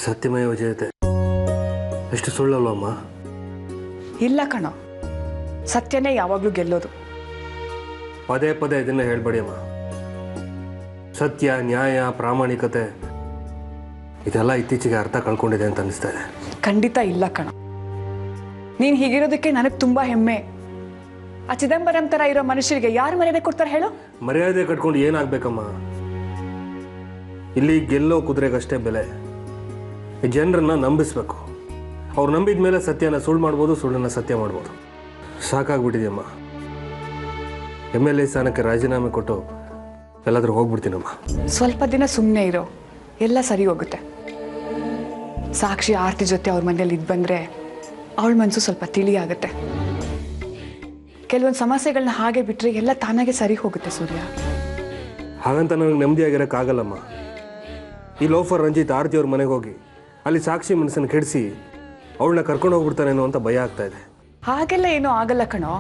ಸತ್ಯಮೇವ ಜಯತೆ ಎಷ್ಟು ಸುಳ್ಳಲ್ವಮ್ಮ? ಇಲ್ಲ ಕಣೋ, ಸತ್ಯನೇ ಯಾವಾಗಲೂ ಗೆಲ್ಲೋದು. ಪದೇ ಪದೇ ಇದನ್ನ ಹೇಳ್ಬೇಡಿ ಅಮ್ಮ. ಸತ್ಯ, ನ್ಯಾಯ, ಪ್ರಾಮಾಣಿಕತೆ ಇದೆಲ್ಲ ಇತ್ತೀಚೆಗೆ ಅರ್ಥ ಕಳ್ಕೊಂಡಿದೆ ಅಂತ ಅನಿಸ್ತಾ ಇದೆ. ಖಂಡಿತ ಇಲ್ಲ ಕಣೋ. ನೀನು ಹೀಗಿರೋದಕ್ಕೆ ನನಗೆ ತುಂಬ ಹೆಮ್ಮೆ. ಆ ಚಿದಂಬರಂ ಥರ ಇರೋ ಮನುಷ್ಯರಿಗೆ ಯಾರು ಮರ್ಯಾದೆ ಕೊಡ್ತಾರೆ ಹೇಳು? ಮರ್ಯಾದೆ ಕಟ್ಕೊಂಡು ಏನಾಗಬೇಕಮ್ಮ? ಇಲ್ಲಿ ಗೆಲ್ಲೋ ಕುದುರೆಗಷ್ಟೇ ಬೆಲೆ. ಜನರನ್ನ ನಂಬಿಸ್ಬೇಕು. ಅವ್ರು ನಂಬಿದ ಮೇಲೆ ಸತ್ಯನ ಸುಳ್ಳು ಮಾಡ್ಬೋದು, ಸುಳ್ಳನ್ನು ಸತ್ಯ ಮಾಡ್ಬೋದು. ಸಾಕಾಗ್ಬಿಟ್ಟಿದೆಯಮ್ಮ. MLA ಸ್ಥಾನಕ್ಕೆ ರಾಜೀನಾಮೆ ಕೊಟ್ಟು ಎಲ್ಲಾದ್ರೂ ಹೋಗ್ಬಿಡ್ತೀನಮ್ಮ. ಸ್ವಲ್ಪ ದಿನ ಸುಮ್ಮನೆ ಇರೋ, ಎಲ್ಲ ಸರಿ ಹೋಗುತ್ತೆ. ಸಾಕ್ಷಿ ಆರ್ತಿ ಜೊತೆ ಅವ್ರ ಮನೇಲಿ ಇದ್ದು ಬಂದರೆ ಅವಳ ಮನಸ್ಸು ಸ್ವಲ್ಪ ತಿಳಿ ಆಗುತ್ತೆ. ಕೆಲವೊಂದು ಸಮಸ್ಯೆಗಳನ್ನ ಹಾಗೆ ಬಿಟ್ಟರೆ ಎಲ್ಲ ತಾನಾಗೆ ಸರಿ ಹೋಗುತ್ತೆ ಸೂರ್ಯ. ಹಾಗಂತ ನನಗೆ ನೆಮ್ಮದಿಯಾಗಿರೋಕ್ಕಾಗಲ್ಲಮ್ಮ. ಈ ಲೋಫರ್ ರಂಜಿತ್ ಆರ್ತಿ ಅವ್ರ ಮನೆಗೆ ಹೋಗಿ ಅಲ್ಲಿ ಸಾಕ್ಷಿ ಮನಸ್ಸನ್ನು ಕೆಡಿಸಿ ಅವಳನ್ನ ಕರ್ಕೊಂಡು ಹೋಗ್ಬಿಡ್ತಾನೇನೋ ಅಂತ ಭಯ ಆಗ್ತಾ ಇದೆ. ಹಾಗೆಲ್ಲ ಏನೂ ಆಗಲ್ಲ ಕಣೋ.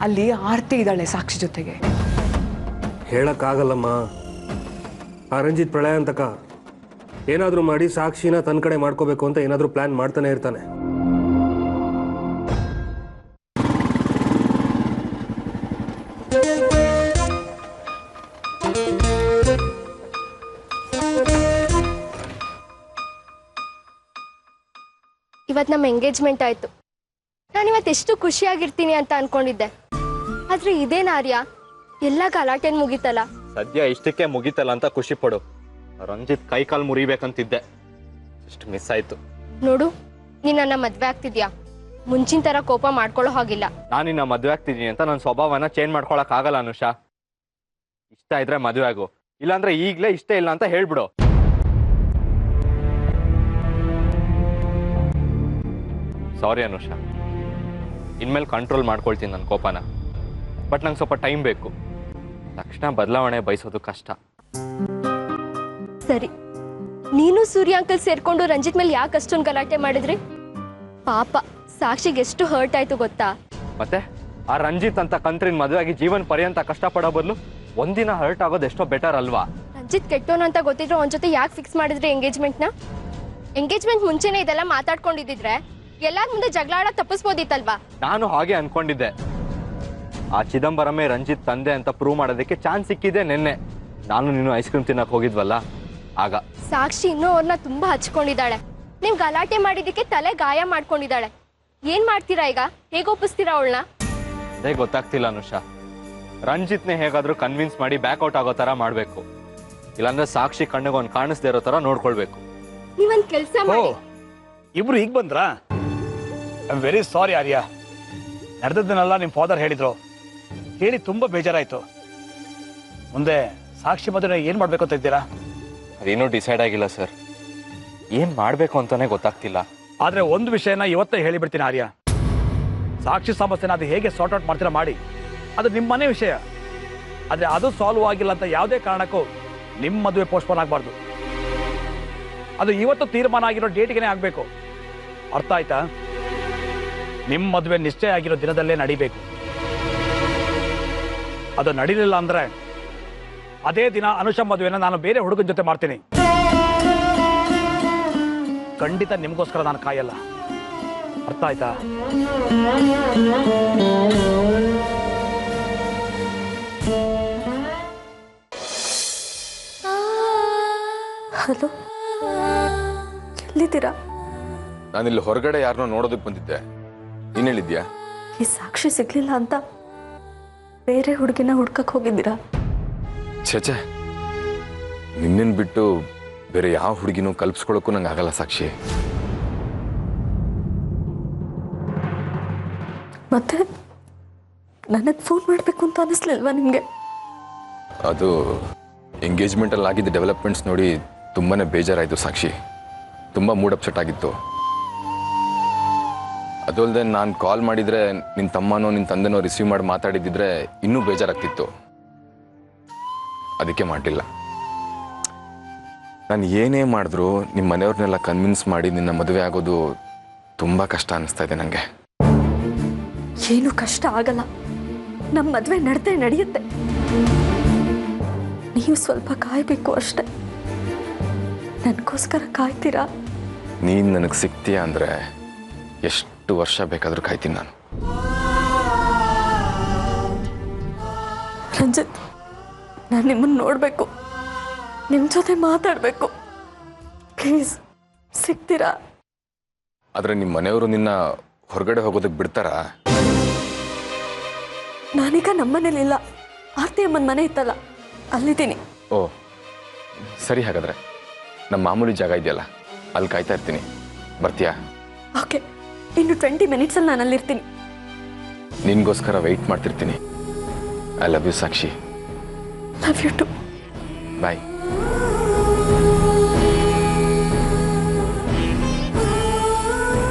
ಅಲ್ಲಿ ಆರ್ತಿ ಇದ್ದಾಳೆ ಸಾಕ್ಷಿ ಜೊತೆಗೆ. ಹೇಳಕ್ಕಾಗಲ್ಲಮ್ಮ. ಆ ರಂಜಿತ್ ಪ್ರಳಯ ಅಂತಕ ಏನಾದರೂ ಮಾಡಿ ಸಾಕ್ಷಿನ ತನ್ನ ಕಡೆ ಮಾಡ್ಕೋಬೇಕು ಅಂತ ಏನಾದರೂ ಪ್ಲಾನ್ ಮಾಡ್ತಾನೆ ಇರ್ತಾನೆ. ಇವತ್ತು ನಮ್ಮ ಎಂಗೇಜ್ಮೆಂಟ್ ಆಯ್ತು. ನಾನು ಇವತ್ತು ಎಷ್ಟು ಖುಷಿಯಾಗಿರ್ತೀನಿ ಅಂತ ಅನ್ಕೊಂಡಿದ್ದೆ. ಆದ್ರೆ ಇದೇನ ಆರ್ಯ, ಎಲ್ಲ ಗಲಾಟೆನ್ ಮುಗೀತಲ್ಲ. ಸದ್ಯ ಇಷ್ಟಕ್ಕೆ ಮುಗೀತಲ್ಲ ಅಂತ ಖುಷಿ ಪಡು. ರಂಜಿತ್ ಕೈ ಕಾಲು ಮುರಿಬೇಕಂತಿದ್ದೆ, ಇಷ್ಟು ಮಿಸ್ ಆಯ್ತು. ನೋಡು, ನೀನ್ ನನ್ನ ಮದ್ವೆ ಆಗ್ತಿದ್ಯಾ, ಮುಂಚಿನ ತರ ಕೋಪ ಮಾಡ್ಕೊಳ್ಳೋ ಹಾಗಿಲ್ಲ. ನಾನು ನಿನ್ನ ಮದ್ವೆ ಆಗ್ತಿದ್ದೀನಿ ಅಂತ ನನ್ನ ಸ್ವಭಾವನ ಚೇಂಜ್ ಮಾಡ್ಕೊಳಕ್ ಆಗಲ್ಲ ಅನುಷಾ. ಇಷ್ಟ ಇದ್ರೆ ಮದ್ವೆ ಆಗು, ಇಲ್ಲಾಂದ್ರೆ ಈಗ್ಲೇ ಇಷ್ಟ ಇಲ್ಲ ಅಂತ ಹೇಳ್ಬಿಡು. ಸಾರಿ ಅನುಷಾ, ಇನ್ಮೇಲೆ ಕಂಟ್ರೋಲ್ ಮಾಡ್ಕೊಳ್ತೀನಿ ನನ್ನ ಕೋಪನ. ಬಟ್ ನಂಗೆ ಸ್ವಲ್ಪ ಟೈಮ್ ಬೇಕು. ತಕ್ಷಣ ಬದಲಾವಣೆ ಬಯಸೋದು ಕಷ್ಟ. ಸರಿ, ನೀನು ಸೂರ್ಯ ಅಂಕಲ್ ಸೇರ್ಕೊಂಡು ರಂಜಿತ್ ಮೇಲೆ ಯಾಕೆ ಅಷ್ಟೊಂದು ಗಲಾಟೆ ಮಾಡಿದ್ರಿ? ಪಾಪ ಸಾಕ್ಷಿಗೆ ಎಷ್ಟು ಹರ್ಟ್ ಆಯ್ತು ಗೊತ್ತಾ? ಮತ್ತೆ ಆ ರಂಜಿತ್ ಅಂತ ಕಂತ್ರಿನ ಮದುವೆ ಆಗಿ ಜೀವನ ಪರ್ಯಂತ ಕಷ್ಟಪಡೋ ಬದಲು ಒಂದಿನ ಹರ್ಟ್ ಆಗೋದು ಎಷ್ಟೋ ಬೆಟರ್ ಅಲ್ವಾ? ರಂಜಿತ್ ಕೆಟ್ಟೋನು ಅಂತ ಗೊತ್ತಿದ್ರು ಅವನ ಜೊತೆ ಯಾಕೆ ಫಿಕ್ಸ್ ಮಾಡಿದ್ರಿ ಎಂಗೇಜ್ಮೆಂಟ್ನ? ಎಂಗೇಜ್ಮೆಂಟ್ ಮುಂಚೆನೆ ಇದೆಲ್ಲ ಮಾತಾಡ್ಕೊಂಡಿದ್ರೆ ಎಲ್ಲಾರ ಮುಂದೆ ಜಗಳ ಆಡೋದು ತಪ್ಪಿಸ್ಬೋದಿತ್ತಲ್ವಾ? ನಾನು ಹಾಗೆ ಅನ್ಕೊಂಡಿದ್ದೆ. ಆ ಚಿದಂಬರಮೇ ರಂಜಿತ್ ತಂದೆ ಅಂತ ಪ್ರೂವ್ ಮಾಡೋದಕ್ಕೆ ಚಾನ್ಸ್ ಸಿಕ್ಕಿದೆ ನಿನ್ನೆ. ನಾನು ನೀನು ಐಸ್ ಕ್ರೀಮ್ ತಿನ್ನಕ್ ಹೋಗಿದ್ವಲ್ಲ ಆಗ. ಸಾಕ್ಷಿ ಇನ್ನೂ ಅವ್ರನ್ನ ತುಂಬಾ ಹಚ್ಕೊಂಡಿದ್ದಾಳೆ. ನೀವ್ ಗಲಾಟೆ ಮಾಡಿದಕ್ಕೆ ತಲೆ ಗಾಯ ಮಾಡ್ಕೊಂಡಿದ್ದಾಳೆ. ಏನ್ ಮಾಡ್ತೀರಾ ಈಗ? ಹೇಗೆ ಒಪ್ಪಿಸ್ತೀರಾ ಅವಳನ್ನ? ಅದೇ ಗೊತ್ತಾಗ್ತಿಲ್ಲ ಅನುಷಾ. ರಂಜಿತ್ನೇ ಹೇಗಾದ್ರೂ ಕನ್ವಿನ್ಸ್ ಮಾಡಿ ಬ್ಯಾಕ್ಔಟ್ ಆಗೋ ತರ ಮಾಡ್ಬೇಕು. ಇಲ್ಲಾಂದ್ರೆ ಸಾಕ್ಷಿ ಕಣ್ಣಿಗೆ ಒಂದ್ ಕಾಣಿಸ್ದೇ ಇರೋ ತರ ನೋಡ್ಕೊಳ್ಬೇಕು. ನೀವೊಂದ್ ಕೆಲ್ಸ ಮಾಡಿ. ಇಬ್ರು ಈಗ ಬಂದ್ರಾ? ಐ ಆಮ್ ವೆರಿ ಸಾರಿ ಆರ್ಯ. ನಡೆದದ್ದನ್ನೆಲ್ಲ ನಿಮ್ಮ ಫಾದರ್ ಹೇಳಿದ್ರು, ಹೇಳಿ ತುಂಬಾ ಬೇಜಾರಾಯ್ತು. ಮುಂದೆ ಸಾಕ್ಷಿ ಮದುವೆ ಏನ್ ಮಾಡ್ಬೇಕು ಅಂತ ಇದ್ದೀರಾ? ಅದೇನೂ ಡಿಸೈಡ್ ಆಗಿಲ್ಲ ಸರ್. ಏನ್ ಮಾಡ್ಬೇಕು ಅಂತಾನೆ ಗೊತ್ತಾಗ್ತಿಲ್ಲ. ಆದ್ರೆ ಒಂದು ವಿಷಯನ ಇವತ್ತೇ ಹೇಳಿಬಿಡ್ತೀನಿ ಆರ್ಯ. ಸಾಕ್ಷಿ ಸಮಸ್ಯೆನ ಅದು ಹೇಗೆ ಸಾರ್ಟ್ ಔಟ್ ಮಾಡ್ತೀರಾ ಮಾಡಿ, ಅದು ನಿಮ್ಮ ಮನೆ ವಿಷಯ. ಆದ್ರೆ ಅದು ಸಾಲ್ವ್ ಆಗಿಲ್ಲ ಅಂತ ಯಾವುದೇ ಕಾರಣಕ್ಕೂ ನಿಮ್ಮ ಮದುವೆ ಪೋಸ್ಟ್ಪೋನ್ ಆಗಬಾರ್ದು. ಅದು ಇವತ್ತು ತೀರ್ಮಾನ ಆಗಿರೋ ಡೇಟ್ಗೆ ಆಗಬೇಕು. ಅರ್ಥ ಆಯ್ತಾ? ನಿಮ್ಮ ಮದುವೆ ನಿಶ್ಚಯ ಆಗಿರೋ ದಿನದಲ್ಲೇ ನಡಿಬೇಕು. ಅದು ನಡೀಲಿಲ್ಲ ಅಂದ್ರೆ ಅದೇ ದಿನ ಅನುಷಾ ಮದುವೆನ ನಾನು ಬೇರೆ ಹುಡುಗನ ಜೊತೆ ಮಾಡ್ತೀನಿ. ಖಂಡಿತ ನಿಮಗೋಸ್ಕರ ನಾನು ಕಾಯಲ್ಲ. ಅರ್ಥ ಆಯ್ತಾ? ಹಲೋ, ಎಲ್ಲಿದ್ದೀರಾ? ನಾನಿಲ್ಲಿ ಹೊರಗಡೆ ಯಾರನ್ನೋ ನೋಡೋದಕ್ಕೆ ಬಂದಿದ್ದೆ. ನೀನ್ ಹೇಳಿದ್ಯಾ? ಈ ಸಾಕ್ಷಿ ಸಿಗ್ಲಿಲ್ಲ ಅಂತ ಬೇರೆ ಹುಡುಗಿನ ಹುಡ್ಕಕ್ ಹೋಗಿದ್ದೀರಾ? ಛೇ, ನಿನ್ನನ್ ಬಿಟ್ಟು ಬೇರೆ ಯಾವ ಹುಡುಗಿನೂ ಕಲ್ಪಿಸ್ಕೊಳಕ್ಕೂ ನಂಗೆ ಆಗಲ್ಲ ಸಾಕ್ಷಿ. ಮತ್ತೆ ನನಗೆ ಫೋನ್ ಮಾಡಬೇಕು ಅಂತ ಅನಿಸ್ಲಿಲ್ವಾ ನಿಮಗೆ? ಅದು ಎಂಗೇಜ್ಮೆಂಟಲ್ಲಿ ಆಗಿದ್ದ ಡೆವಲಪ್ಮೆಂಟ್ಸ್ ನೋಡಿ ತುಂಬಾನೇ ಬೇಜಾರಾಯಿತು ಸಾಕ್ಷಿ. ತುಂಬ ಮೂಡ್ ಅಪ್ಸೆಟ್ ಆಗಿತ್ತು. ಅದು ಅಲ್ಲದೆ ನಾನು ಕಾಲ್ ಮಾಡಿದರೆ ನಿನ್ನ ತಮ್ಮನೋ ನಿನ್ನ ತಂದೆನೋ ರಿಸೀವ್ ಮಾಡಿ ಮಾತಾಡಿದ್ದಿದ್ರೆ ಇನ್ನೂ ಬೇಜಾರಾಗ್ತಿತ್ತು. ಅದಕ್ಕೆ ಮಾಡಲಿಲ್ಲ. ನಾನು ಏನೇ ಮಾಡಿದ್ರು ನಿಮ್ಮ ಮನೆಯವ್ರನ್ನೆಲ್ಲ ಕನ್ವಿನ್ಸ್ ಮಾಡಿ ನಿನ್ನ ಮದುವೆ ಆಗೋದು ತುಂಬ ಕಷ್ಟ ಅನ್ನಿಸ್ತಾ ಇದೆ ನನಗೆ. ಏನು ಕಷ್ಟ ಆಗಲ್ಲ, ನಮ್ಮ ಮದುವೆ ನಡೆಯುತ್ತೆ. ನೀವು ಸ್ವಲ್ಪ ಕಾಯಬೇಕು ಅಷ್ಟೆ. ನನಗೋಸ್ಕರ ಕಾಯ್ತೀರಾ? ನೀನು ನನಗೆ ಸಿಗ್ತೀಯ ಅಂದರೆ ಎಷ್ಟು ವರ್ಷ ಬೇಕಾದರೂ ಕಾಯ್ತೀನಿ ನಾನು. ರಂಜಿತ್, ನಾನು ನಿಮ್ಮನ್ನು ನೋಡಬೇಕು, ನಿಮ್ಮ ಜೊತೆ ಮಾತಾಡಬೇಕು. ಪ್ಲೀಸ್ ಸಿಗ್ತೀರಾ? ಆದರೆ ನಿಮ್ಮ ಮನೆಯವರು ನಿನ್ನ ಹೊರಗಡೆ ಹೋಗೋದಕ್ಕೆ ಬಿಡ್ತಾರಾ? ನಾನೀಗ ನಮ್ಮನೇಲಿಲ್ಲ, ಆರ್ತಿ ಅಮ್ಮನ ಮನೆ ಇತ್ತಲ್ಲ, ಅಲ್ಲಿದ್ದೀನಿ. ಓ ಸರಿ, ಹಾಗಾದರೆ ನಮ್ಮ ಮಾಮೂಲಿ ಜಾಗ ಇದೆಯಲ್ಲ, ಅಲ್ಲಿ ಕಾಯ್ತಾ ಇರ್ತೀನಿ. ಬರ್ತೀಯಾ? ಓಕೆ, ಇನ್ನು 20 ಮಿನಿಟ್ಸಲ್ಲಿ ನಾನು ಅಲ್ಲಿರ್ತೀನಿ. ನಿನಗೋಸ್ಕರ ವೆಯ್ಟ್ ಮಾಡ್ತಿರ್ತೀನಿ. I love you Sakshi. Love you too. Bye.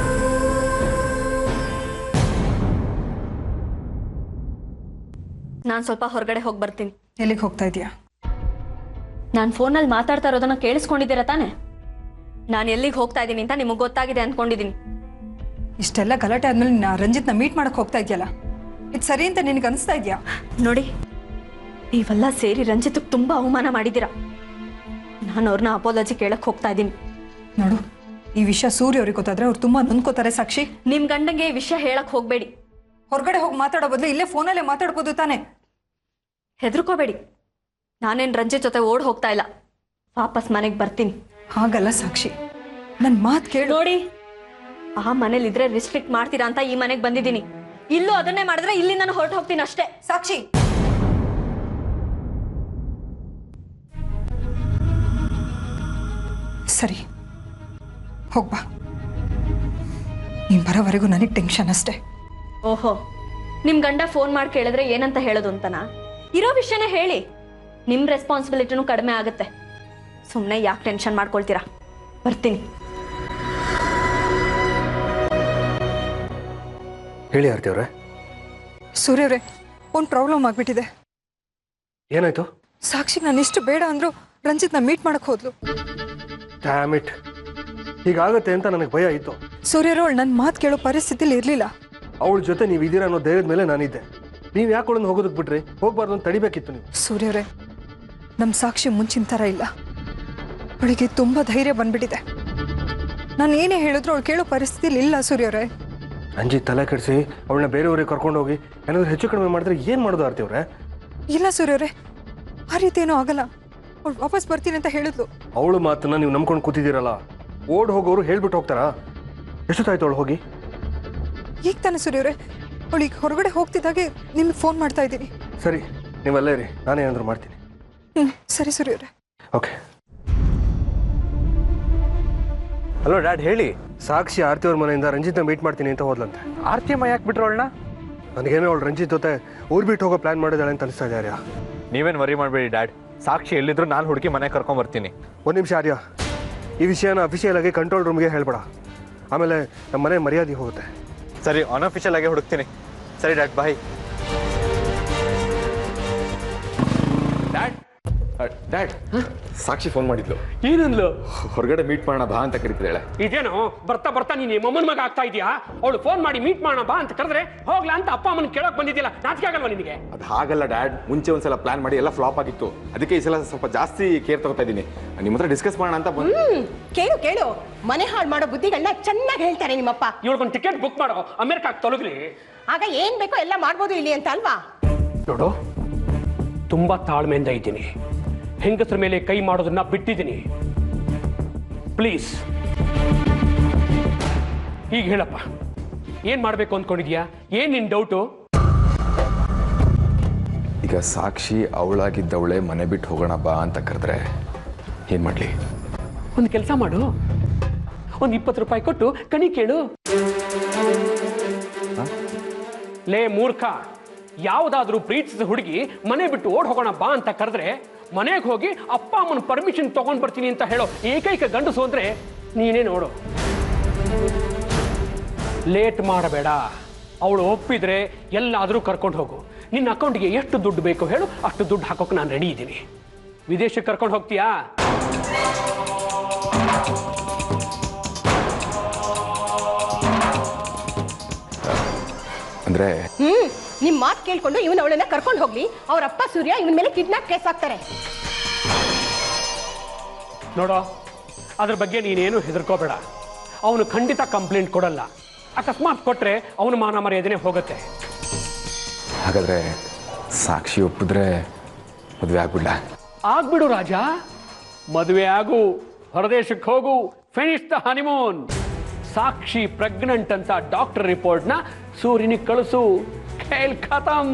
ನಾನು ಸ್ವಲ್ಪ ಹೊರಗಡೆ ಹೋಗಿ ಬರ್ತೀನಿ. ಎಲ್ಲಿಗೆ ಹೋಗ್ತಾ ಇದೀಯಾ? ನಾನು ಫೋನಲ್ಲಿ ಮಾತಾಡ್ತಾ ಇರೋದನ್ನ ಕೇಳಿಸ್ಕೊಂಡಿದ್ದೀರಾ ತಾನೆ? ನಾನು ಎಲ್ಲಿಗೆ ಹೋಗ್ತಾ ಇದ್ದೀನಿ ಅಂತ ನಿಮಗೆ ಗೊತ್ತಾಗಿದೆ ಅಂದ್ಕೊಂಡಿದ್ದೀನಿ. ಇಷ್ಟೆಲ್ಲ ಗಲಾಟೆ ಆದ್ಮೇಲೆ ರಂಜಿತ್ನ ಮೀಟ್ ಮಾಡಕ್ ಹೋಗ್ತಾ ಇದೆಯಲ್ಲ, ಇದು ಸರಿ ಅಂತ ನಿನಗೆ ಅನಿಸ್ತಾ ಇದೆಯಾ? ನೋಡಿ, ನೀವೆಲ್ಲ ಸೇರಿ ರಂಜಿತ್ಗೆ ತುಂಬಾ ಅವಮಾನ ಮಾಡಿದ್ದೀರಾ. ನಾನು ಅವ್ರನ್ನ ಅಪಾಲಜಿ ಕೇಳಕ್ ಹೋಗ್ತಾ ಇದ್ದೀನಿ. ನೋಡು, ಈ ವಿಷಯ ಸೂರ್ಯ ಅವ್ರಿಗೆ ಗೊತ್ತಾದ್ರೆ ಅವ್ರು ತುಂಬಾ ನೊಂದ್ಕೋತಾರೆ ಸಾಕ್ಷಿ. ನಿಮ್ ಗಂಡಂಗೆ ಈ ವಿಷಯ ಹೇಳಕ್ ಹೋಗ್ಬೇಡಿ. ಹೊರಗಡೆ ಹೋಗಿ ಮಾತಾಡೋ ಬದಲು ಇಲ್ಲೇ ಫೋನಲ್ಲೇ ಮಾತಾಡ್ಬೋದು ತಾನೆ. ಹೆದರ್ಕೋಬೇಡಿ, ನಾನೇನು ರಂಜಿತ್ ಜೊತೆ ಓಡ್ ಹೋಗ್ತಾ ಇಲ್ಲ, ವಾಪಸ್ ಮನೆಗೆ ಬರ್ತೀನಿ. ಹಾಗಲ್ಲ ಸಾಕ್ಷಿ, ನನ್ನ ಮಾತು ಕೇಳು. ನೋಡಿ, ಆ ಮನೇಲಿ ಇದ್ರೆ ರಿಸ್ಟ್ರಿಕ್ಟ್ ಮಾಡ್ತೀರಾ ಅಂತ ಈ ಮನೆಗೆ ಬಂದಿದ್ದೀನಿ. ಇಲ್ಲೂ ಅದನ್ನೇ ಮಾಡಿದ್ರೆ ಇಲ್ಲಿ ನಾನು ಹೊರಟು ಹೋಗ್ತೀನಿ ಅಷ್ಟೇ. ಸಾಕ್ಷಿ, ಸರಿ ಹೋಗ್ಬಾ. ನೀನ್ ಬರೋವರೆಗೂ ನನಗೆ ಟೆನ್ಷನ್ ಅಷ್ಟೇ. ಓಹೋ, ನಿಮ್ ಗಂಡ ಫೋನ್ ಮಾಡಿ ಕೇಳಿದ್ರೆ ಏನಂತ ಹೇಳೋದು ಅಂತನಾ? ಇರೋ ವಿಷಯನೇ ಹೇಳಿ, ನಿಮ್ ರೆಸ್ಪಾನ್ಸಿಬಿಲಿಟಿನೂ ಕಡಿಮೆ ಆಗುತ್ತೆ. ಸುಮ್ಮನೆ ಯಾಕೆ ಟೆನ್ಷನ್ ಮಾಡ್ಕೊಳ್ತೀರಾ? ಬರ್ತೀನಿ. ಹೇಳಿ ಆರ್ತಿ ಅವರೇ. ಸೂರ್ಯವ್ರೆ, ಒಂದು ಪ್ರಾಬ್ಲಮ್ ಆಗ್ಬಿಟ್ಟಿದೆ. ಏನಾಯ್ತು? ಸಾಕ್ಷಿ ನಾನು ಇಷ್ಟು ಬೇಡ ಅಂದ್ರು ರಂಜಿತ್ನ ಮೀಟ್ ಮಾಡಕ್ ಹೋದ್ಲು. ಡ್ಯಾಮ್ ಇಟ್, ಹೀಗಾಗತ್ತೆ ಅಂತ ನನಗೆ ಭಯ ಇತ್ತು. ಸೂರ್ಯರು ಅವಳು ನನ್ನ ಮಾತು ಕೇಳೋ ಪರಿಸ್ಥಿತಿಲಿ ಇರಲಿಲ್ಲ. ಅವಳ ಜೊತೆ ನೀವು ಇದೀರ ಅನ್ನೋ ಧೈರ್ಯದ ಮೇಲೆ ನಾನಿದ್ದೆ. ನೀವು ಯಾಕೆ ಅವಳನ್ನು ಹೋಗೋದಕ್ಕೆ ಬಿಟ್ರಿ? ಹೋಗ್ಬಾರ್ದು ಅಂತ ತಡಿಬೇಕಿತ್ತು ನೀವು. ಸೂರ್ಯವ್ರೆ, ನಮ್ಮ ಸಾಕ್ಷಿ ಮುಂಚಿನ ಥರ ಇಲ್ಲ. ಅವಳಿಗೆ ತುಂಬ ಧೈರ್ಯ ಬಂದ್ಬಿಟ್ಟಿದೆ. ನಾನು ಏನೇ ಹೇಳಿದ್ರು ಅವಳು ಕೇಳೋ ಪರಿಸ್ಥಿತಿಲಿ ಇಲ್ಲ. ಸೂರ್ಯವ್ರೆ, ಅಂಜಿ ತಲೆ ಕೆಡಿಸಿ ಅವಳನ್ನ ಬೇರೆಯವ್ರಿಗೆ ಕರ್ಕೊಂಡು ಹೋಗಿ ಏನಾದರೂ ಹೆಚ್ಚು ಕಡಿಮೆ ಮಾಡಿದ್ರೆ ಏನು ಮಾಡೋದು ಆರ್ತಿ ಅವರೇ? ಇಲ್ಲ ಸೂರ್ಯವ್ರೆ, ಆ ರೀತಿ ಏನೂ ಆಗಲ್ಲ. ಅವಳು ವಾಪಸ್ ಬರ್ತೀನಿ ಅಂತ ಹೇಳಿದ್ಲು. ಅವಳು ಮಾತನ್ನ ನೀವು ನಂಬ್ಕೊಂಡು ಕೂತಿದ್ದೀರಲ್ಲ, ಓಡ್ ಹೋಗೋರು ಹೇಳ್ಬಿಟ್ಟು ಹೋಗ್ತಾರಾ? ಎಷ್ಟೊತ್ತಾಯ್ತು ಅವಳು ಹೋಗಿ? ಈಗ ತಾನೆ ಸೂರ್ಯವ್ರೆ, ಅವಳಿಗೆ ಹೊರಗಡೆ ಹೋಗ್ತಿದ್ದಾಗೆ ನಿಮ್ಗೆ ಫೋನ್ ಮಾಡ್ತಾ ಇದ್ದೀನಿ. ಸರಿ, ನೀವಲ್ಲೇ ಇರಿ, ನಾನೇನಾದರೂ ಮಾಡ್ತೀನಿ. ಸರಿ ಸೂರ್ಯವ್ರೆ. ಓಕೆ. ಹಲೋ ಡ್ಯಾಡ್, ಹೇಳಿ. ಸಾಕ್ಷಿ ಆರ್ತಿ ಅವ್ರ ಮನೆಯಿಂದ ರಂಜಿತ್ನ ಮೀಟ್ ಮಾಡ್ತೀನಿ ಅಂತ ಹೋದ್ಲಂತೆ. ಆರ್ತಿ ಅಮ್ಮ ಯಾಕೆ ಬಿಟ್ರು ಅವಳನ್ನ? ನನಗೇನೋ ಅವಳು ರಂಜಿತ್ ಜೊತೆ ಊರು ಬಿಟ್ಟು ಹೋಗೋ ಪ್ಲಾನ್ ಮಾಡಿದಾಳೆ ಅಂತ ಅನಿಸ್ತಾ ಇದೆ. ಆರ್ಯ, ನೀವೇನು ವರಿ ಮಾಡಬೇಡಿ ಡ್ಯಾಡ್. ಸಾಕ್ಷಿ ಎಲ್ಲಿದ್ರು ನಾನು ಹುಡುಕಿ ಮನೆಗೆ ಕರ್ಕೊಂಬರ್ತೀನಿ. ಒಂದು ನಿಮಿಷ ಆರ್ಯ, ಈ ವಿಷಯನ ಅಫಿಷಿಯಲ್ ಆಗಿ ಕಂಟ್ರೋಲ್ ರೂಮ್ಗೆ ಹೇಳ್ಬೇಡ, ಆಮೇಲೆ ನಮ್ಮ ಮನೆ ಮರ್ಯಾದೆ ಹೋಗುತ್ತೆ. ಸರಿ, ಅನ್ಅಫಿಷಿಯಲ್ ಆಗಿ ಹುಡುಕ್ತೀನಿ. ಸರಿ ಡ್ಯಾಡ್, ಬಾಯ್. ಡ್ಯಾಡ್ ಡ್ಯಾಡ್, ಸಾಕ್ಷಿ ಫೋನ್ ಮಾಡಿದ್ಲು. ಏನಂದ್ಲು? ಹೊರಗಡೆ ಮೀಟ್ ಮಾಡೋಣ ಬಾ ಅಂತ ಕರಿತಿದ್ದಾಳೆ. ಇದೇನು ಬರ್ತಾ ಬರ್ತಾ ನೀನು ಮಮ್ಮನ ಮಗ ಆಗ್ತಾ ಇದೆಯಾ? ಅವಳು ಫೋನ್ ಮಾಡಿ ಮೀಟ್ ಮಾಡೋಣ ಬಾ ಅಂತ ಕರೆದ್ರೆ ಹೋಗ್ಲಾ ಅಂತ ಅಪ್ಪ ಅಮ್ಮನ ಕೇಳಕ್ ಬಂದಿದ್ದಿಲ್ಲ, ನಾಚಿಕೆ ಆಗಲ್ವಾ ನಿನಗೆ? ಅದು ಹಾಗಲ್ಲ ಡ್ಯಾಡ್, ಮುಂಚೆ ಒಂದ್ಸಲ ಪ್ಲಾನ್ ಮಾಡಿ ಎಲ್ಲ ಫ್ಲಾಪ್ ಆಗಿತ್ತು. ಅದಕ್ಕೆ ಈ ಸಲ ಸ್ವಲ್ಪ ಜಾಸ್ತಿ ಕೇರ್ ತಗೋತಾ ಇದ್ದೀನಿ. ನಿಮ್ಮ ಹತ್ರ ಡಿಸ್ಕಸ್ ಮಾಡೋಣ ಅಂತ ಬಂದು. ಕೇಳು ಕೇಳು, ಮನೆ ಹಾಳು ಮಾಡೋ ಬುದ್ಧಿಗಳನ್ನ ಚೆನ್ನಾಗಿ ಹೇಳ್ತಾರೆ ನಿಮ್ಮಪ್ಪ. ಇವಳಿಗೊಂದು ಟಿಕೆಟ್ ಬುಕ್ ಮಾಡೋ, ಅಮೆರಿಕಾಗೆ ತೊಲಗ್ಲಿ. ಆಗ ಏನ್ ಬೇಕೋ ಎಲ್ಲ ಮಾಡ್ಬೋದು ಇಲ್ಲಿ ಅಂತ ಅಲ್ವಾ? ನೋಡು, ತುಂಬಾ ತಾಳ್ಮೆಯಿಂದ ಇದ್ದೀನಿ. ಹೆಂಗಸರ ಮೇಲೆ ಕೈ ಮಾಡೋದನ್ನ ಬಿಟ್ಟಿದ್ದೀನಿ. ಪ್ಲೀಸ್ ಈಗ ಹೇಳಪ್ಪ, ಏನ್ ಮಾಡ್ಬೇಕು ಅಂದ್ಕೊಂಡಿದ್ಯಾ? ಏನ್ ನಿನ್ ಡೌಟು? ಈಗ ಸಾಕ್ಷಿ ಅವಳಾಗಿದ್ದವಳೆ ಮನೆ ಬಿಟ್ಟು ಹೋಗೋಣ ಬಾ ಅಂತ ಕರೆದ್ರೆ ಏನ್ ಮಾಡ್ಲಿ? ಒಂದು ಕೆಲಸ ಮಾಡು, ಒಂದು 20 ರೂಪಾಯಿ ಕೊಟ್ಟು ಕಣಿ ಕೇಳು. ಲೇ ಮೂರ್ಖ, ಯಾವುದಾದ್ರೂ ಪ್ರೀತಿಸಿದ ಹುಡುಗಿ ಮನೆ ಬಿಟ್ಟು ಓಡ್ ಹೋಗೋಣ ಬಾ ಅಂತ ಕರೆದ್ರೆ ಮನೆಗೆ ಹೋಗಿ ಅಪ್ಪ ಅಮ್ಮನ ಪರ್ಮಿಷನ್ ತಗೊಂಡ್ ಬರ್ತೀನಿ ಅಂತ ಹೇಳೋ ಏಕೈಕ ಗಂಡಸು ಅಂದ್ರೆ ನೀನೇ ನೋಡು. ಲೇಟ್ ಮಾಡಬೇಡ. ಅವಳು ಒಪ್ಪಿದ್ರೆ ಎಲ್ಲಾದರೂ ಕರ್ಕೊಂಡು ಹೋಗು. ನಿನ್ನ ಅಕೌಂಟ್ಗೆ ಎಷ್ಟು ದುಡ್ಡು ಬೇಕು ಹೇಳು, ಅಷ್ಟು ದುಡ್ಡು ಹಾಕೋಕೆ ನಾನು ರೆಡಿ ಇದ್ದೀನಿ. ವಿದೇಶಕ್ಕೆ ಕರ್ಕೊಂಡು ಹೋಗ್ತೀಯಾ? ಅಂದ್ರೆ ನಿಮ್ ಮಾತು ಕೇಳ್ಕೊಂಡು ಇವನ್ ಅವಳನ್ನ ಕರ್ಕೊಂಡು ಹೋಗ್ಲಿ, ಅವ್ರ ಅಪ್ಪ ಸೂರ್ಯ ಇವನ್ ಮೇಲೆ ಕಿಡ್ನಾಪ್ ಕೇಸ್ ಹಾಕ್ತಾರೆ. ನೋಡೋ, ಅದ್ರ ಬಗ್ಗೆ ನೀನೇನು ಹೆದರ್ಕೋಬೇಡ. ಅವನು ಖಂಡಿತ ಕಂಪ್ಲೇಂಟ್ ಕೊಡಲ್ಲ. ಅಕಸ್ಮಾತ್ ಕೊಟ್ರೆ ಅವನ ಮಾನ ಮರ್ಯಾದೆನೇ ಹೋಗುತ್ತೆ. ಹಾಗಾದರೆ ಸಾಕ್ಷಿ ಒಪ್ಪಿದ್ರೆ ಮದುವೆ ಆಗ್ಬಿಡ್ಲ? ಆಗ್ಬಿಡು ರಾಜ, ಮದುವೆ ಆಗು, ಹೊರದೇಶಕ್ಕೆ ಹೋಗು, finish the honeymoon. Sakshi pregnant ಅಂತ ಡಾಕ್ಟರ್ ರಿಪೋರ್ಟ್ನ ಸೂರ್ಯನಿಗೆ ಕಳಿಸು, ಖೇಲ್ ಖತಮ್.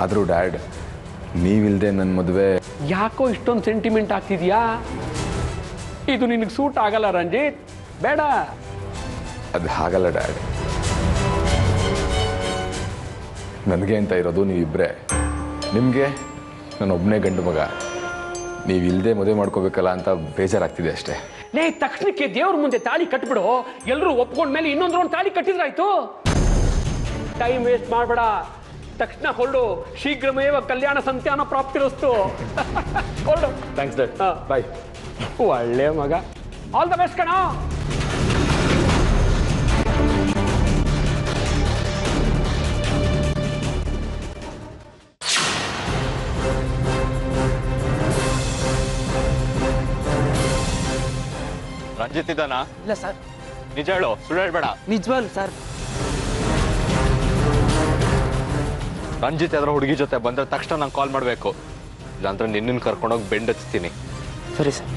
ಆದರೂ ಡ್ಯಾಡ್, ನೀವಿಲ್ದೆ ನನ್ನ ಮದುವೆ ಯಾಕೋ ಇಷ್ಟೊಂದು ಸೆಂಟಿಮೆಂಟ್ ಆಗ್ತಿದ್ಯಾ? ಇದು ನಿನಗೆ ಸೂಟ್ ಆಗಲ್ಲ ರಂಜಿತ್, ಬೇಡ. ಅದು ಹಾಗಲ್ಲ ಡ್ಯಾಡ್, ನನಗೆ ಅಂತ ಇರೋದು ನೀವಿಬ್ಬರೇ. ನಿಮಗೆ ನಾನೊಬ್ಬನೇ ಗಂಡು ಮಗ, ನೀವಿಲ್ಲದೆ ಮದುವೆ ಮಾಡ್ಕೋಬೇಕಲ್ಲ ಅಂತ ಬೇಜಾರಾಗ್ತಿದೆ ಅಷ್ಟೇ. ಲೇ, ತಕ್ಷಣಕ್ಕೆ ದೇವ್ರ ಮುಂದೆ ತಾಳಿ ಕಟ್ಬಿಡು, ಎಲ್ಲರೂ ಒಪ್ಕೊಂಡ್ಮೇಲೆ ಇನ್ನೊಂದು ರೌಂಡ್ ತಾಳಿ ಕಟ್ಟಿದ್ರಾಯ್ತು. ಟೈಮ್ ವೇಸ್ಟ್ ಮಾಡಬೇಡ, ತಕ್ಷಣ ಹೊರಡು. ಶೀಘ್ರಮೇವ ಕಲ್ಯಾಣ ಸಂತಾನ ಪ್ರಾಪ್ತಿರಸ್ತು. ಹೊರಡು. ಥ್ಯಾಂಕ್ಸ್ ಡ್ಯಾಡ್, ಬಾಯ್. ಒಳ್ಳೆ ಮಗ, ಆಲ್ ದ ಬೆಸ್ಟ್ ಕಣ. ರಂಜಿತ್ ಇದ್ದಾನಾ? ಇಲ್ಲ ಸರ್. ನಿಜ ಹೇಳು, ಸುಳ್ಳು ಹೇಳ್ಬೇಡ. ನಿಜವಾಗ್ಲು ಸರ್. ರಂಜಿತ್ ಯಾವ್ದಾರ ಹುಡುಗಿ ಜೊತೆ ಬಂದ್ರೆ ತಕ್ಷಣ ನಂಗೆ ಕಾಲ್ ಮಾಡಬೇಕು, ಇಲ್ಲಾಂದ್ರೆ ನಿನ್ನನ್ನು ಕರ್ಕೊಂಡೋಗಿ ಬೆಂಡ್ ಹಚ್ತೀನಿ. ಸರಿ ಸರ್.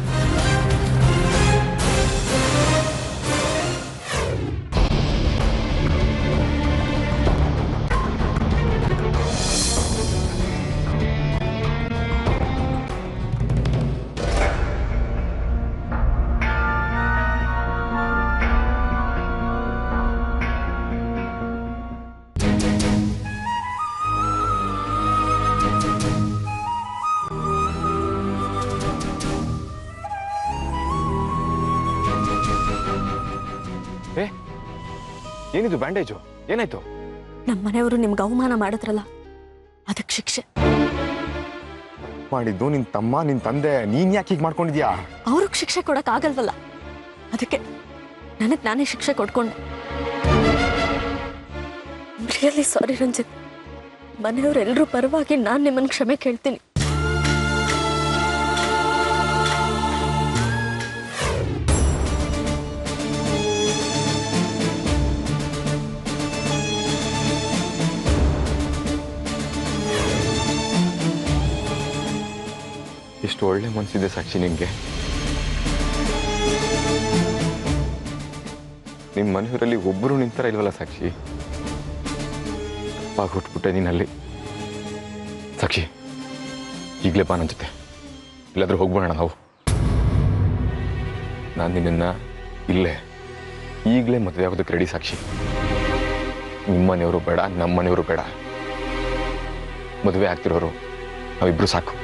ಏನಿದು ಬ್ಯಾಂಡೇಜು? ಏನಾಯ್ತು? ನಮ್ಮ ಮನೆಯವರು ನಿಮ್ಗೆ ಅವಮಾನ ಮಾಡಿದ್ರಲ್ಲ, ಅದಕ್ಕೆ ಶಿಕ್ಷೆ. ಮಾಡಿದ್ದು ನಿನ್ ತಮ್ಮ, ನಿನ್ ತಂದೆ, ನೀನ್ ಯಾಕೆ ಹೀಗೆ ಮಾಡ್ಕೊಂಡಿದ್ಯಾ? ಅವ್ರಿಗೆ ಶಿಕ್ಷೆ ಕೊಡಕ್ ಆಗಲ್ವಲ್ಲ, ಅದಕ್ಕೆ ನನಗೆ ನಾನೇ ಶಿಕ್ಷೆ ಕೊಟ್ಕೊಂಡೆ. ರಿಯಲಿ ಸಾರಿ ರಂಜಿತ್, ಮನೆಯವರೆಲ್ಲರೂ ಪರವಾಗಿ ನಾನು ನಿಮ್ಮನ್ನು ಕ್ಷಮೆ ಕೇಳ್ತೀನಿ. ಎಷ್ಟು ಒಳ್ಳೆ ಮನಸ್ಸಿದೆ ಸಾಕ್ಷಿ ನಿಮಗೆ. ನಿಮ್ಮ ಮನೆಯವರಲ್ಲಿ ಒಬ್ಬರು ನಿಂತರ ಇಲ್ವಲ್ಲ ಸಾಕ್ಷಿ. ಅಪ್ಪ ಹುಟ್ಬಿಟ್ಟೆ ನೀನಲ್ಲಿ. ಸಾಕ್ಷಿ, ಈಗಲೇ ಬಾ ನನ್ನ ಜೊತೆ, ಇಲ್ಲಾದ್ರೂ ಹೋಗ್ಬಿಡೋಣ ನಾವು. ನಾನು ನಿನ್ನ ಇಲ್ಲೇ ಈಗಲೇ ಮದುವೆ ಆಗೋದಕ್ಕೆ ರೆಡಿ ಸಾಕ್ಷಿ. ನಿಮ್ಮ ಮನೆಯವರು ಬೇಡ, ನಮ್ಮ ಮನೆಯವರು ಬೇಡ, ಮದುವೆ ಆಗ್ತಿರೋರು ನಾವಿಬ್ರು ಸಾಕು.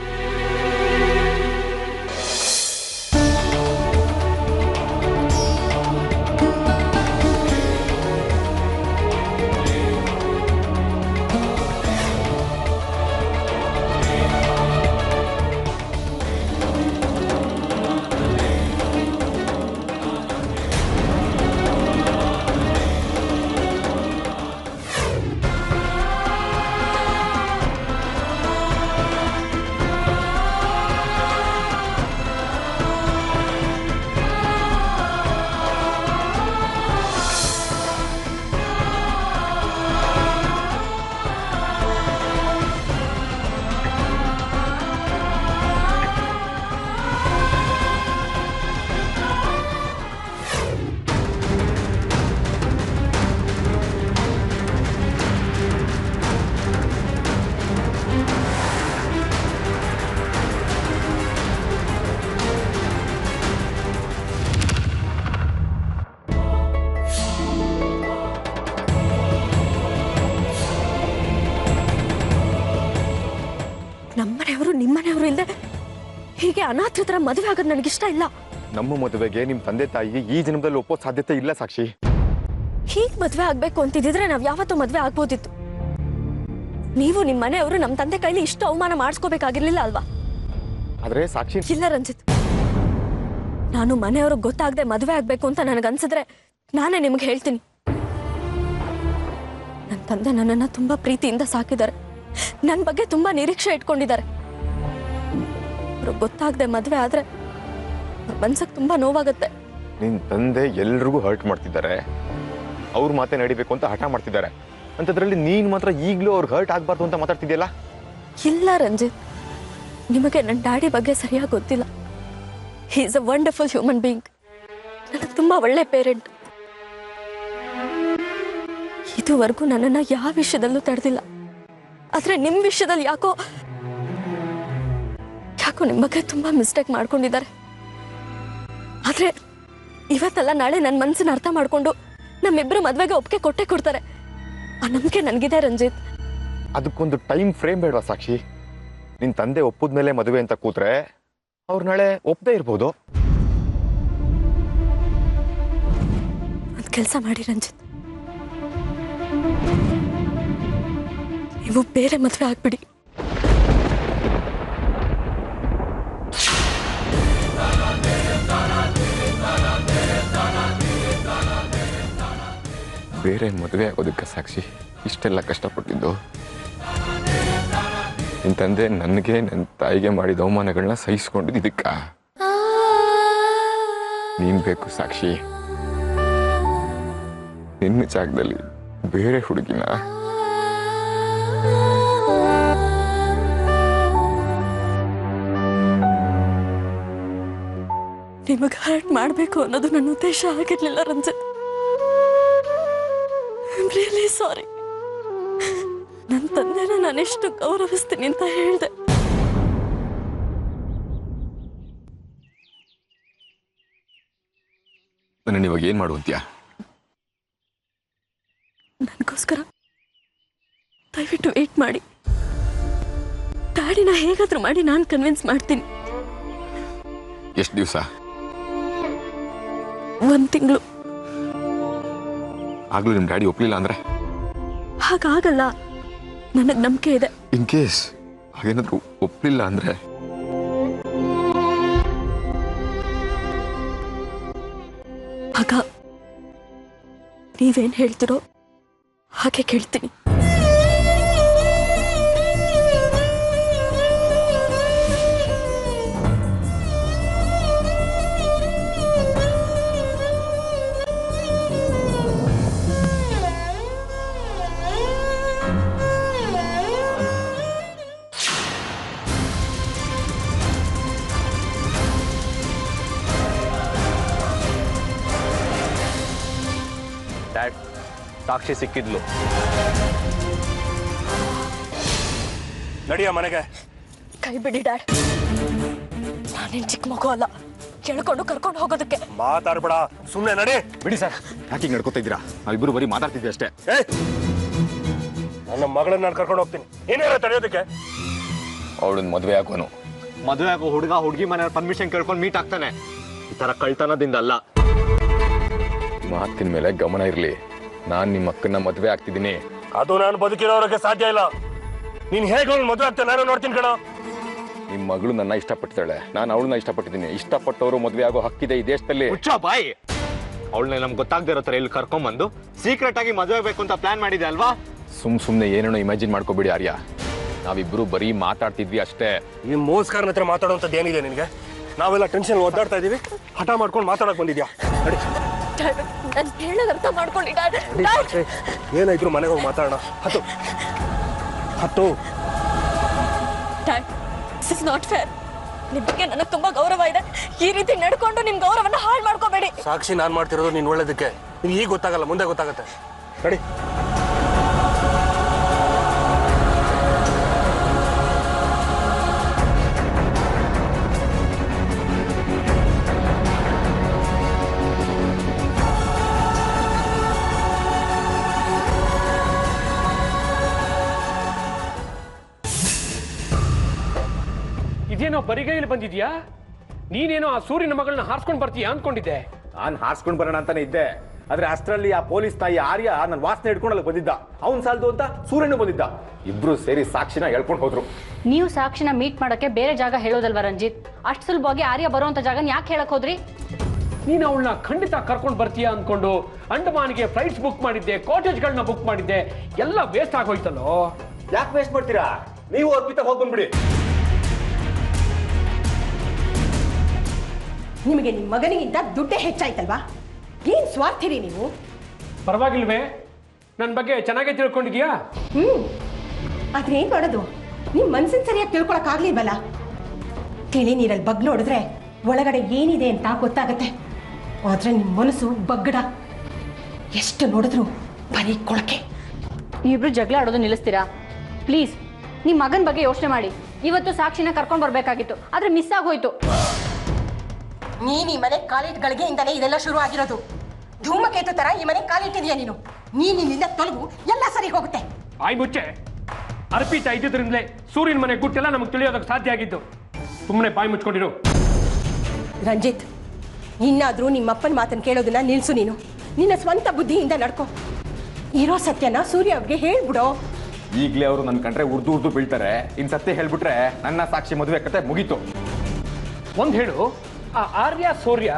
ನಮ್ಮನೆಯವರು ನಿಮ್ಮನೆಯವರು ಇಲ್ಲದೆ ಹೀಗೆ ಅನಾಥ ತರ ಮದುವೆ ಆಗೋದು ನನಗಿಷ್ಟ ಇಲ್ಲ. ನಮ್ಮ ಮದುವೆಗೆ ನಿಮ್ಮ ತಂದೆ ತಾಯಿ ಈ ಜನ್ಮದಲ್ಲಿ ಒಪ್ಪೋ ಸಾಧ್ಯತೆ ಇಲ್ಲ ಸಾಕ್ಷಿ. ಹೀಗೆ ಮದುವೆ ಆಗ್ಬೇಕು ಅಂತಿದ್ರೆ ನಾವ್ ಯಾವತ್ತೂ ಮದುವೆ ಆಗ್ಬೋದಿತ್ತು. ನೀವು ನಿಮ್ಮ ಮನೆಯವರು ನಮ್ಮ ತಂದೆ ಕೈಲಿ ಇಷ್ಟು ಅವಮಾನ ಮಾಡಿಸ್ಕೋಬೇಕಾಗಿರ್ಲಿಲ್ಲ ಅಲ್ವಾ? ಆದ್ರೆ ಸಾಕ್ಷಿ, ಇಲ್ಲ ರಂಜಿತ್, ನಾನು ಮನೆಯವ್ರಿಗೆ ಗೊತ್ತಾಗದೆ ಮದುವೆ ಆಗ್ಬೇಕು ಅಂತ ನನಗನ್ಸಿದ್ರೆ ನಾನೇ ನಿಮ್ಗೆ ಹೇಳ್ತೀನಿ. ನನ್ನ ತಂದೆ ನನ್ನನ್ನ ತುಂಬಾ ಪ್ರೀತಿಯಿಂದ ಸಾಕಿದ್ದಾರೆ, ನನ್ನ ಬಗ್ಗೆ ತುಂಬಾ ನಿರೀಕ್ಷೆ ಇಟ್ಕೊಂಡಿದ್ದಾರೆ. ಅವ್ರಿಗೆ ಗೊತ್ತಾಗದೆ ಮದುವೆ ಆದ್ರೆ ಮನ್ಸಕ್ಕೆ ತುಂಬಾ ನೋವಾಗತ್ತೆ. ನಿನ್ನ ತಂದೆ ಎಲ್ರಿಗೂ ಹರ್ಟ್ ಮಾಡ್ತಿದ್ದಾರೆ, ಅವ್ರ ಮಾತೆ ನಡಿಬೇಕು ಅಂತ ಹಠ ಮಾಡ್ತಿದ್ದಾರೆ. ಅಂಥದ್ರಲ್ಲಿ ನೀನು ಮಾತ್ರ ಈಗಲೂ ಅವ್ರಿಗೆ ಹರ್ಟ್ ಆಗಬಾರ್ದು ಅಂತ ಮಾತಾಡ್ತಿದ್ಯಲ್ಲ? ಇಲ್ಲ ರಂಜಿತ್, ನಿಮಗೆ ನನ್ನ ಡ್ಯಾಡಿ ಬಗ್ಗೆ ಸರಿಯಾಗಿ ಗೊತ್ತಿಲ್ಲ. He is a wonderful human being. ನನಗೆ ತುಂಬಾ ಒಳ್ಳೆ ಪೇರೆಂಟ್. ಇದುವರೆಗೂ ನನ್ನನ್ನು ಯಾವ ವಿಷಯದಲ್ಲೂ ತಡೆದಿಲ್ಲ. ಆದ್ರೆ ನಿಮ್ಮ ವಿಷಯದಲ್ಲಿ ಯಾಕೋ ನಿಮ್ಮ ಬಗ್ಗೆ ತುಂಬಾ ಮಿಸ್ಟೇಕ್ ಮಾಡ್ಕೊಂಡಿದ್ದಾರೆ. ಆದ್ರೆ ಇವತ್ತಲ್ಲ ನಾಳೆ ನನ್ನ ಮನಸ್ಸನ್ನ ಅರ್ಥ ಮಾಡ್ಕೊಂಡು ನಮ್ಮಿಬ್ಬರು ಮದ್ವೆಗೆ ಒಪ್ಪಿಗೆ ಕೊಟ್ಟೆ ಕೊಡ್ತಾರೆ. ಆ ನಂಬಿಕೆ ನನಗಿದೆ ರಂಜಿತ್. ಅದಕ್ಕೊಂದು ಟೈಮ್ ಫ್ರೇಮ್ ಬೇಡವಾ ಸಾಕ್ಷಿ? ನಿನ್ನ ತಂದೆ ಒಪ್ಪದ್ಮೇಲೆ ಮದುವೆ ಅಂತ ಕೂತ್ರೆ ಅವ್ರು ನಾಳೆ ಒಪ್ಪದೇ ಇರ್ಬೋದು. ಒಂದು ಕೆಲಸ ಮಾಡಿ ರಂಜಿತ್, ನೀವು ಬೇರೆ ಮದುವೆ ಆಗ್ಬಿಡಿ. ಬೇರೆ ಮದುವೆ ಆಗೋದಕ್ಕೆ ಸಾಕ್ಷಿ ಇಷ್ಟೆಲ್ಲ ಕಷ್ಟಪಟ್ಟಿದ್ದು? ನಿನ್ನ ತಂದೆ ನನಗೆ ನನ್ನ ತಾಯಿಗೆ ಮಾಡಿದ ಅವಮಾನಗಳನ್ನ ಸಹಿಸ್ಕೊಂಡಿದ್ದು ಇದಕ್ಕ? ನೀನ್ ಬೇಕು ಸಾಕ್ಷಿ. ನಿನ್ನ ಜಾಗದಲ್ಲಿ ಬೇರೆ ಹುಡುಗಿನ ನಿಮಗೆ ಹರ್ಟ್ ಮಾಡಬೇಕು ಅನ್ನೋದು ನನ್ನ ಉದ್ದೇಶ ಆಗಿರ್ಲಿಲ್ಲ Ranjit. I am really sorry. ನನ್ನ ತಂದೆನ ನಾನೆಷ್ಟು ಗೌರವಿಸ್ತೀನಿ ಅಂತ ಹೇಳಿದೆ. ನನ್ನ ಇವಾಗ ಏನ್ ಮಾಡುವಂತ್ಯಾ? ನನಗೋಸ್ಕರ ದಯವಿಟ್ಟು ವೇಟ್ ಮಾಡಿ. ಡ್ಯಾಡಿನ ಹೇಗಾದ್ರೂ ಮಾಡಿ ನಾನು ಕನ್ವಿನ್ಸ್ ಮಾಡ್ತೀನಿ. ಎಷ್ಟು ದಿವಸ? 1 ತಿಂಗಳು. ಆಗ್ಲೂ ನಿಮ್ ಡ್ಯಾಡಿ ಒಪ್ಲಿಲ್ಲ ಅಂದ್ರೆ? ಹಾಗಾಗಲ್ಲ, ನನಗೆ ನಂಬಿಕೆ ಇದೆ. ಇನ್ ಕೇಸ್ ಹಾಗೇನಾದ್ರೂ ಒಪ್ಲಿಲ್ಲ ಅಂದ್ರೆ ಆಗ ನೀವೇನ್ ಹೇಳ್ತಿರೋ ಹಾಗೆ ಕೇಳ್ತೀನಿ. ಡ್ಯಾಡ್, ಸಾಕ್ಷಿ ಸಿಕ್ಕಿದ್ಲು. ನಡಿಯ ಮನೆಗೆ. ಕೈ ಬಿಡಿ ಡ್ಯಾಡ್, ನಾನೇನ್ ಚಿಕ್ಕ ಮಗು ಅಲ್ಲ ಕೇಳ್ಕೊಂಡು ಕರ್ಕೊಂಡು ಹೋಗೋದಕ್ಕೆ. ಮಾತಾಡ್ಬೇಡ, ಸುಮ್ಮನೆ ನಡಿ. ಬಿಡಿ ಸರ್, ಯಾಕೆ ನಡ್ಕೋತಾ ಇದ್ದೀರಾ? ನಾವಿಬ್ರು ಬರೀ ಮಾತಾಡ್ತಿದ್ವಿ ಅಷ್ಟೇ. ನನ್ನ ಮಗಳನ್ನ ನಾನು ಕರ್ಕೊಂಡು ಹೋಗ್ತೀನಿ, ಏನಾರ ತಡೆಯೋದಕ್ಕೆ? ಅವಳನ್ನ ಮದುವೆ ಆಗೋನು. ಮದುವೆ ಆಗೋ ಹುಡುಗ ಹುಡುಗಿ ಮನೆಯವ್ರ ಪರ್ಮಿಷನ್ ಕೇಳ್ಕೊಂಡು ಮೀಟ್ ಆಗ್ತಾನೆ. ಈ ತರ ಕಳ್ತನದಿಂದ ಅಲ್ಲ. ಮಾತಿನ ಮೇಲೆ ಗಮನ ಇರ್ಲಿ. ನಾನ್ ನಿಮ್ಮ ಅಕ್ಕನ ಮದುವೆ ಆಗ್ತಿದ್ದೀನಿ. ಅದು ನಾನು ಬದುಕಿರೋರಿಗೆ ಸಾಧ್ಯ ಇಲ್ಲ. ನೀನ್ ಹೇಗೆ ಅವಳು ಮದುವೆ ಆಗ್ತಾ ನಾನು ನೋಡ್ತೀನಿ ಕಣ. ನಿಮ್ಮ ಮಗಳು ನನ್ನ ಇಷ್ಟಪಟ್ಟಿದ್ದಾಳೆ, ನಾನು ಅವಳನ್ನ ಇಷ್ಟಪಟ್ಟಿದ್ದೀನಿ. ಇಷ್ಟಪಟ್ಟವರು ಮದುವೆ ಆಗೋ ಹಕ್ಕಿದೆ ಈ ದೇಶದಲ್ಲಿ. ಹುಚ್ಚ ಬಾಯಿ, ಅವಳನ್ನ ನಮ್ಗೆ ಗೊತ್ತಾಗದೇ ಇರೋ ತರ ಇಲ್ಲಿ ಕರ್ಕೊಂಡ್ಬಂದು ಸೀಕ್ರೆಟ್ ಆಗಿ ಮದುವೆ ಬೇಕು ಅಂತ ಪ್ಲಾನ್ ಮಾಡಿದೆ ಅಲ್ವಾ? ಸುಮ್ನೆ ಏನೇನೋ ಇಮ್ಯಾಜಿನ್ ಮಾಡ್ಕೋಬೇಡಿ ಆರ್ಯ. ನಾವಿಬ್ರು ಬರೀ ಮಾತಾಡ್ತಿದ್ವಿ ಅಷ್ಟೇ. ಈ ಮೋಸ್ಕಾರನ ಹತ್ರ ಮಾತಾಡುವಂಥದ್ದು ಏನಿದೆ ನಿನಗೆ? ನಾವೆಲ್ಲ ಟೆನ್ಷನ್ ಒದ್ದಾಡ್ತಾ ಇದೀವಿ, ಹಠ ಮಾಡ್ಕೊಂಡು ಮಾತಾಡಕ್ ಬಂದಿದ್ಯಾ? ನಾನು ಹೇಳೋದು ಅರ್ಥ ಮಾಡ್ಕೊಳ್ಳಿ ಡ್ಯಾಡ್. ಏನಾಯ್ತು ಮನೆಗೆ ಹೋಗಿ ಮಾತಾಡೋಣ. ಹತ್ತು ಹತ್ತು. Dad, this is not fair. ನಿಮ್ ಬಗ್ಗೆ ನನಗೆ ತುಂಬಾ ಗೌರವ ಇದೆ. ಈ ರೀತಿ ನಡ್ಕೊಂಡು ನಿಮ್ ಗೌರವನ ಹಾಳು ಮಾಡ್ಕೋಬೇಡಿ. ಸಾಕ್ಷಿ ನಾನ್ ಮಾಡ್ತಿರೋದು ನೀನ್ ಒಳ್ಳೇದಕ್ಕೆ. ನಿನ್ಗೆ ಈಗ ಗೊತ್ತಾಗಲ್ಲ, ಮುಂದೆ ಗೊತ್ತಾಗತ್ತೆ. ನಡಿ. ಇದೇನೋ ಬರಿಗೈಲಿ ಬಂದಿದ್ಯಾ? ನೀನೇನೋ ಆ ಸೂರ್ಯನ ಮಗಳನ್ನ ಹಾರಿಸ್ಕೊಂಡು ಬರ್ತೀಯಾ ಅನ್ಕೊಂಡಿದ್ದೆ. ನಾನು ಹಾರಿಸ್ಕೊಂಡು ಬರೋಣ ಅಂತಾನೆ ಇದ್ದೆ. ಆದ್ರೆ ಅಷ್ಟರಲ್ಲಿ ಆ ಪೊಲೀಸ್ ತಾಯಿ ಆರ್ಯ ನನ್ನ ವಾಸನೆ ಹಿಡ್ಕೊಂಡಲ್ಲ ಬಂದಿದ್ದ. ಅವ್ನು ಸಾಲದು ಅಂತ ಸೂರ್ಯನು ಬಂದಿದ್ದ. ಇಬ್ರು ಸೇರಿ ಸಾಕ್ಷಿನ ಹೇಳ್ಕೊಂಡು ಹೋದ್ರು. ನೀವು ಸಾಕ್ಷಿನ ಮೀಟ್ ಮಾಡೋಕೆ ಬೇರೆ ಜಾಗ ಹೇಳೋದಲ್ವಾ ರಂಜಿತ್? ಅಷ್ಟು ಸುಲಭವಾಗಿ ಆರ್ಯ ಬರೋಂಥ ಜಾಗನ ಯಾಕೆ ಹೇಳಕ್ ಹೋದ್ರಿ? ನೀನು ಅವಳನ್ನ ಖಂಡಿತ ಕರ್ಕೊಂಡು ಬರ್ತೀಯಾ ಅನ್ಕೊಂಡು ಅಂಡಮಾನಿಗೆ ಫ್ಲೈಟ್ಸ್ ಬುಕ್ ಮಾಡಿದ್ದೆ, ಕಾಟೇಜ್ಗಳನ್ನ ಬುಕ್ ಮಾಡಿದ್ದೆ. ಎಲ್ಲ ವೇಸ್ಟ್ ಆಗೋಯ್ತಲ್ಲೋ. ಯಾಕೆ ವೇಸ್ಟ್ ಮಾಡ್ತೀರಾ? ನೀವು ಅರ್ಪಿತ ಹೋಗಿ ಬಂದ್ಬಿಡಿ. ನಿಮಗೆ ನಿಮ್ಮ ಮಗನಿಗಿಂತ ದುಡ್ಡೇ ಹೆಚ್ಚಾಯ್ತಲ್ವಾ? ಏನು ಸ್ವಾರ್ಥಿರಿ ನೀವು? ಪರವಾಗಿಲ್ವೇ? ನನ್ನ ಬಗ್ಗೆ ಚೆನ್ನಾಗೇ ತಿಳ್ಕೊಂಡಿದ್ಯಾ? ಆದ್ರೆ ಏನು ಮಾಡೋದು? ನಿಮ್ಮ ಮನ್ಸಿನ ಸರಿಯಾಗಿ ತಿಳ್ಕೊಳಕ್ಕಾಗ್ಲಿಲ್ವಲ್ಲ. ತಿಳಿ ನೀರಲ್ಲಿ ಬಗ್ ನೋಡಿದ್ರೆ ಒಳಗಡೆ ಏನಿದೆ ಅಂತ ಗೊತ್ತಾಗತ್ತೆ. ಆದ್ರೆ ನಿಮ್ಮ ಮನಸ್ಸು ಬಗ್ಗಡ. ಎಷ್ಟು ನೋಡಿದ್ರು ಬರೀ ಕೊಳಕೆ. ನೀವಿಬ್ರು ಜಗಳ ಆಡೋದು ನಿಲ್ಲಿಸ್ತೀರಾ ಪ್ಲೀಸ್? ನಿಮ್ಮ ಮಗನ ಬಗ್ಗೆ ಯೋಚನೆ ಮಾಡಿ. ಇವತ್ತು ಸಾಕ್ಷಿನ ಕರ್ಕೊಂಡು ಬರಬೇಕಾಗಿತ್ತು, ಆದರೆ ಮಿಸ್ ಆಗೋಯ್ತು. ನೀನು ಈ ಮನೆ ಕಾಲಿಟ್ಗಳಿಗೆಯಿಂದಲೇ ಇದೆಲ್ಲ ಶುರು ಆಗಿರೋದು. ಧೂಮಕೇತು ತರ ಈ ಮನೆ ಕಾಲಿಟ್ಟಿದೀಯ ನೀನು. ನೀನಿಲ್ಲಿಂದ ತೊಲಗು, ಎಲ್ಲ ಸರಿ ಹೋಗುತ್ತೆ. ಆಯ್ ಮುಚ್ಚೆ. ಅರ್ಪಿತಾ ಇದ್ದಿದ್ರಿಂದಲೇ ಸೂರ್ಯನ ಮನೆ ಗುಟ್ಟೆಲ್ಲ ನಮಗೆ ತಿಳಿಯೋದಕ್ಕೆ ಸಾಧ್ಯ ಆಗಿದ್ದು. ಸುಮ್ಮನೆ ಬಾಯಿ ಮುಚ್ಕೊಂಡಿರು. ರಂಜಿತ್, ಇನ್ನಾದ್ರೂ ನಿಮ್ಮಪ್ಪನ ಮಾತನ್ನು ಕೇಳೋದನ್ನ ನಿಲ್ಸು. ನೀನು ನಿನ್ನ ಸ್ವಂತ ಬುದ್ಧಿಯಿಂದ ನಡ್ಕೊ. ಇರೋ ಸತ್ಯನ ಸೂರ್ಯ ಅವ್ರಿಗೆ ಹೇಳ್ಬಿಡೋ. ಈಗಲೇ ಅವರು ನನ್ನ ಕಂಡ್ರೆ ಉರ್ದು ಬೀಳ್ತಾರೆ. ಇನ್ನು ಸತ್ಯ ಹೇಳ್ಬಿಟ್ರೆ ನನ್ನ ಸಾಕ್ಷಿ ಮದುವೆ ಕತೆ ಮುಗೀತು. ಒಂದು ಹೇಳು, ಆ ಆರ್ಯ ಸೂರ್ಯ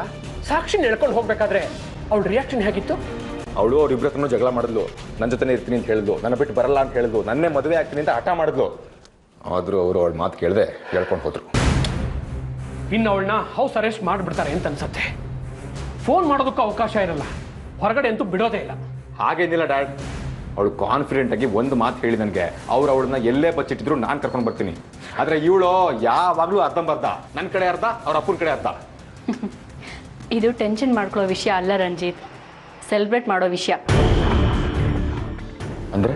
ಸಾಕ್ಷಿ ಎಳ್ಕೊಂಡು ಹೋಗ್ಬೇಕಾದ್ರೆ ಅವಳ ರಿಯಾಕ್ಷನ್ ಹೇಗಿತ್ತು? ಅವಳು ಅವ್ರಿಬ್ರ ಹತ್ರನೂ ಜಗಳ ಮಾಡಿದ್ಲು. ನನ್ನ ಜೊತೆನೇ ಇರ್ತೀನಿ ಅಂತ ಹೇಳಿದ್ಲು, ನನ್ನ ಬಿಟ್ಟು ಬರಲ್ಲ ಅಂತ ಹೇಳಿದ್ಲು, ನನ್ನೇ ಮದುವೆ ಆಗ್ತೀನಿ ಅಂತ ಹಠ ಮಾಡಿದ್ಲು. ಆದರೂ ಅವರು ಅವಳ ಮಾತು ಕೇಳದೆ ಹೇಳ್ಕೊಂಡು ಹೋದ್ರು. ಇನ್ನು ಅವಳನ್ನ ಹೌಸ್ ಅರೆಸ್ಟ್ ಮಾಡಿಬಿಡ್ತಾರೆ ಅಂತ ಅನ್ಸತ್ತೆ. ಫೋನ್ ಮಾಡೋದಕ್ಕೂ ಅವಕಾಶ ಇರಲ್ಲ, ಹೊರಗಡೆ ಅಂತೂ ಬಿಡೋದೇ ಇಲ್ಲ. ಹಾಗೇನಿಲ್ಲ ಡ್ಯಾಡ್. ಅವಳು ಕಾನ್ಫಿಡೆಂಟ್ ಆಗಿ ಒಂದು ಮಾತು ಹೇಳಿ ನನಗೆ, ಅವಳನ್ನ ಎಲ್ಲೇ ಬಚ್ಚಿಟ್ಟಿದ್ರು ನಾನು ಕರ್ಕೊಂಡು ಬರ್ತೀನಿ. ಆದರೆ ಇವಳು ಯಾವಾಗಲೂ ಅರ್ಧಂಬರ್ಧ, ನನ್ನ ಕಡೆ ಅರ್ಧ, ಅವ್ರ ಅಪ್ಪನ ಕಡೆ ಅರ್ಧ. ಇದು ಟೆನ್ಷನ್ ಮಾಡ್ಕೊಳ್ಳೋ ವಿಷಯ ಅಲ್ಲ ರಂಜಿತ್, ಸೆಲೆಬ್ರೇಟ್ ಮಾಡೋ ವಿಷಯ. ಅಂದರೆ